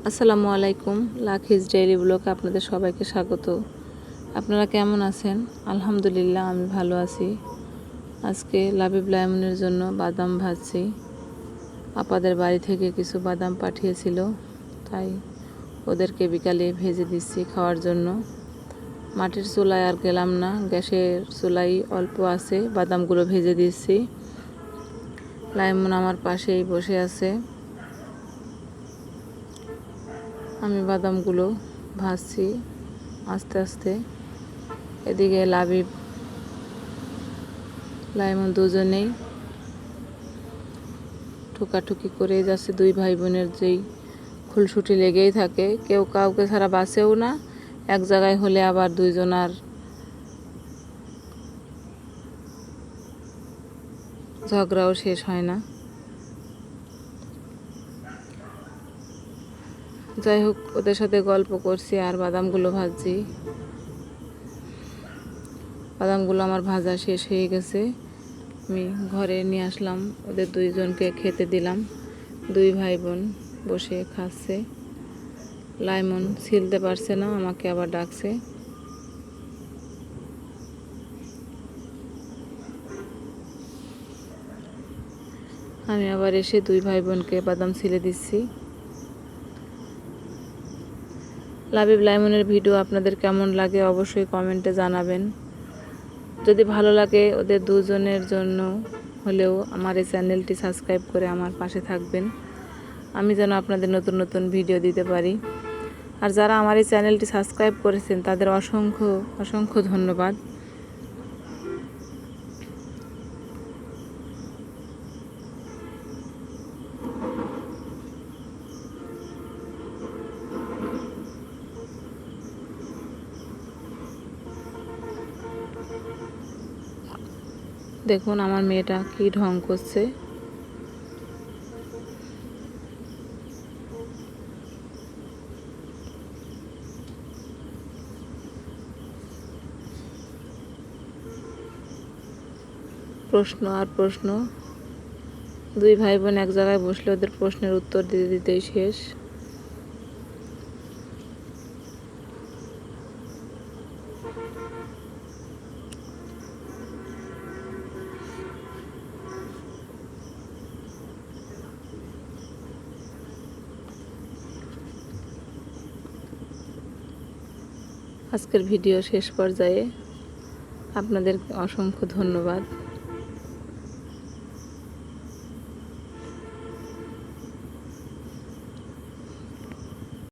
আসসালামু আলাইকুম। লাখিস ডেইলি ব্লগে আপনাদের সবাইকে স্বাগত। আপনারা কেমন আছেন? আলহামদুলিল্লাহ, আমি ভালো আছি। আজকে লাবিব লাইমনের জন্য বাদাম ভাজছি। আপাদের বাড়ি থেকে কিছু বাদাম পাঠিয়েছিল, তাই ওদেরকে বিকালে ভেজে দিচ্ছি খাওয়ার জন্য। মাটির চুলায় আর গেলাম না, গ্যাসের চুলাই অল্প আছে, বাদামগুলো ভেজে দিচ্ছি। লাইমন আমার পাশেই বসে আছে, আমি বাদামগুলো ভাজছি আস্তে আস্তে। এদিকে লাবিব লাইমন দুজনেই ঠুকাঠুকি করে যাচ্ছে। দুই ভাই বোনের যেই খুলসুটি লেগেই থাকে, কেউ কাউকে ছাড়া বাঁচেও না। এক জায়গায় হলে আবার দুইজনার ঝগড়াও শেষ হয় না। যাই হোক, ওদের সাথে গল্প করছি আর বাদামগুলো ভাজছি। বাদামগুলো আমার ভাজা শেষ হয়ে গেছে, আমি ঘরে নিয়ে আসলাম। ওদের দুইজনকে খেতে দিলাম। দুই ভাই বোন বসে খাচ্ছে। লাইমন ছিলতে পারছে না, আমাকে আবার ডাকছে। আমি আবার এসে দুই ভাই বোনকে বাদাম ছিলে দিচ্ছি। লাবিব লাইমনের ভিডিও আপনাদের কেমন লাগে অবশ্যই কমেন্টে জানাবেন। যদি ভালো লাগে ওদের দুজনের জন্য হলেও আমার এই চ্যানেলটি সাবস্ক্রাইব করে আমার পাশে থাকবেন, আমি যেন আপনাদের নতুন নতুন ভিডিও দিতে পারি। আর যারা আমার এই চ্যানেলটি সাবস্ক্রাইব করেছেন তাদের অসংখ্য অসংখ্য ধন্যবাদ। দেখুন আমার মেয়েটা কি ঢং করছে। প্রশ্ন আর প্রশ্ন, দুই ভাই বোন এক জায়গায় বসলে ওদের প্রশ্নের উত্তর দিতে দিতেই শেষ। আজকের ভিডিও শেষ পর্যায়ে, আপনাদের অসংখ্য ধন্যবাদ।